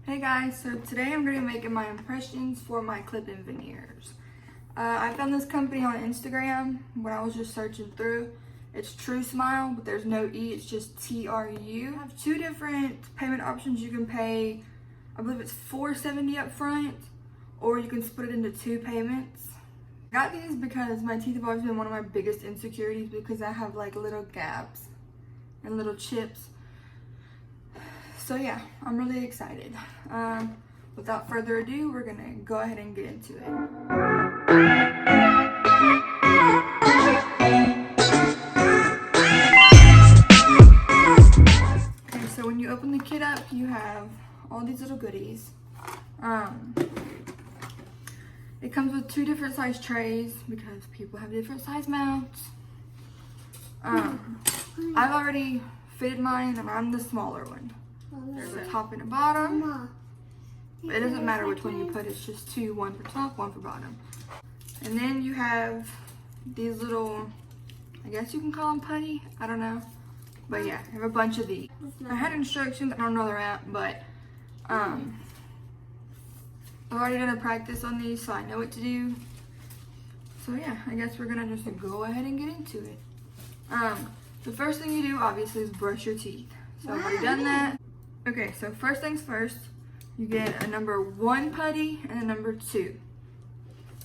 Hey guys, so today I'm going to be making my impressions for my clip-in veneers. I found this company on Instagram when I was just searching through. It's TruSmile, but there's no E, it's just T-R-U. I have two different payment options. You can pay, I believe it's $4.70 up front, or you can split it into two payments. I got these because my teeth have always been one of my biggest insecurities because I have like little gaps and little chips. So yeah, I'm really excited. Without further ado, we're gonna go ahead and get into it. Okay, so when you open the kit up, you have all these little goodies. It comes with two different size trays because people have different size mouths. I've already fitted mine and I'm the smaller one. There's a top and a bottom. It doesn't matter which one you put, it's just two, one for top, one for bottom. And then you have these little, I guess you can call them putty, I don't know. But yeah, I have a bunch of these. I had instructions, I don't know where they're at, but I've already done a practice on these, so I know what to do. So yeah, I guess we're gonna just go ahead and get into it. The first thing you do, obviously, is brush your teeth. So I've already done that. Okay, so first things first, you get a number 1 putty and a number 2.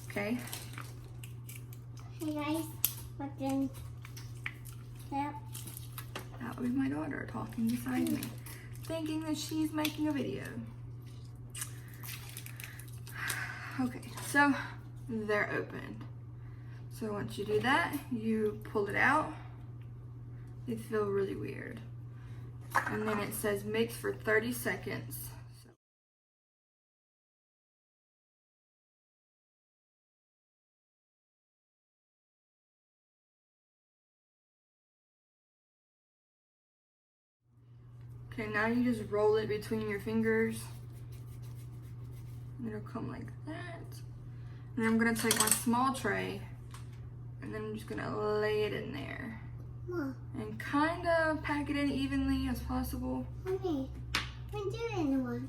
Okay? Hey guys, looking. Yep. That would be my daughter talking beside me, thinking that she's making a video. Okay, so they're open. So once you do that, you pull it out. They feel really weird. And then it says mix for 30 seconds. Okay, now you just roll it between your fingers. And it'll come like that. And I'm gonna take my small tray and then I'm just gonna lay it in there. Mom. And kind of pack it in evenly as possible. Mommy, we're doing one.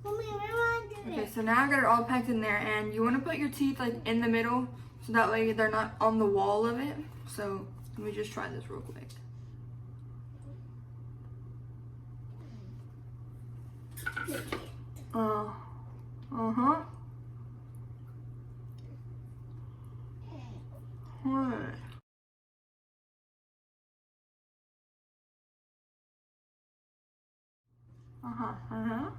Mommy, we want to do Okay, it. so now I got it all packed in there, and you want to put your teeth like in the middle, so that way they're not on the wall of it. So let me just try this real quick. Uh-huh. What? Uh-huh.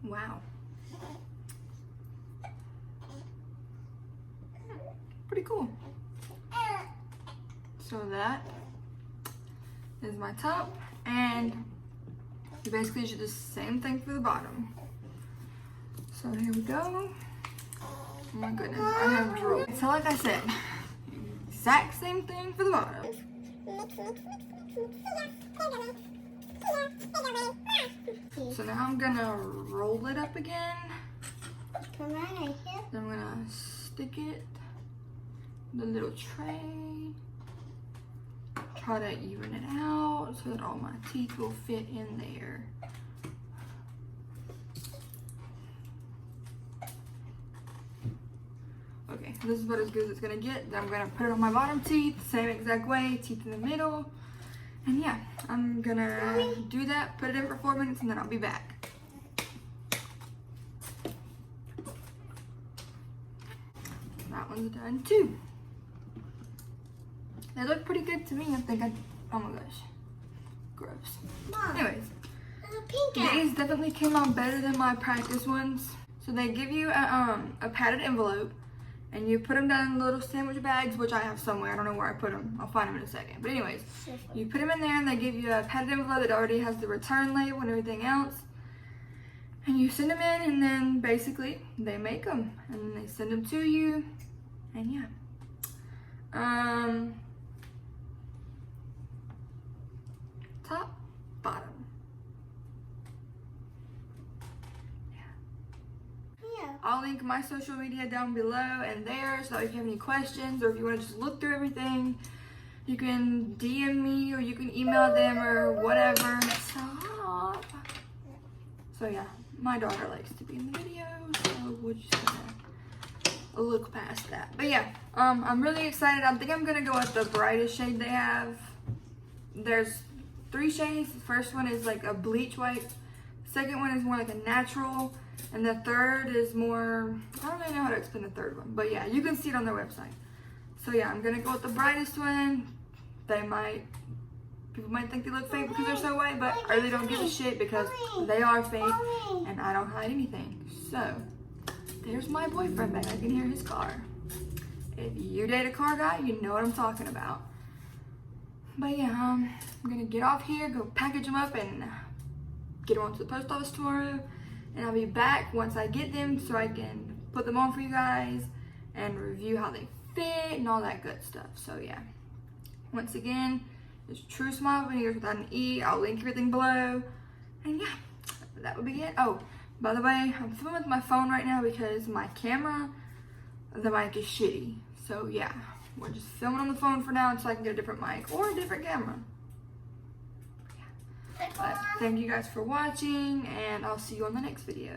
Wow. Pretty cool. So that is my top, and you basically should do the same thing for the bottom. So here we go. Oh my goodness, I have drool. So like I said, exact same thing for the bottom. So now I'm gonna roll it up again. Come on, I hear. Then I'm gonna stick it in the little tray. Try to even it out so that all my teeth will fit in there. Okay, this is about as good as it's gonna get. Then I'm gonna put it on my bottom teeth, same exact way, teeth in the middle. And yeah, I'm gonna do that, put it in for 4 minutes, and then I'll be back. That one's done too. They look pretty good to me. I think oh my gosh, gross. Mom, Anyways, there's a pink cat. these definitely came out better than my practice ones. So they give you a padded envelope, and you put them down in little sandwich bags, which I have somewhere. I don't know where I put them. I'll find them in a second. But anyways, you put them in there, and they give you a padded envelope that already has the return label and everything else. And you send them in, and then basically they make them, and then they send them to you. And yeah. Top, bottom. Yeah. Yeah. I'll link my social media down below and there, so if you have any questions or if you want to just look through everything, you can DM me or you can email them or whatever. Stop. So yeah, my daughter likes to be in the video, so we're just gonna look past that. But yeah, I'm really excited. I think I'm gonna go with the brightest shade they have. There's 3 shades. The first one is like a bleach white. Second one is more like a natural. And the third is more, I don't really know how to explain the third one. But yeah, you can see it on their website. So yeah, I'm gonna go with the brightest one. People might think they look fake because they're so white, but I really don't give a shit because they are fake and I don't hide anything. So, there's my boyfriend back. I can hear his car. If you date a car guy, you know what I'm talking about. But yeah, I'm gonna get off here, go package them up and get them on to the post office tomorrow. And I'll be back once I get them so I can put them on for you guys and review how they fit and all that good stuff. So yeah, once again, it's TruSmile Veneers without an E. I'll link everything below. And yeah, that would be it. Oh, by the way, I'm filming with my phone right now because my camera, the mic is shitty. So yeah, we're just filming on the phone for now until I can get a different mic or a different camera. But thank you guys for watching and I'll see you on the next video.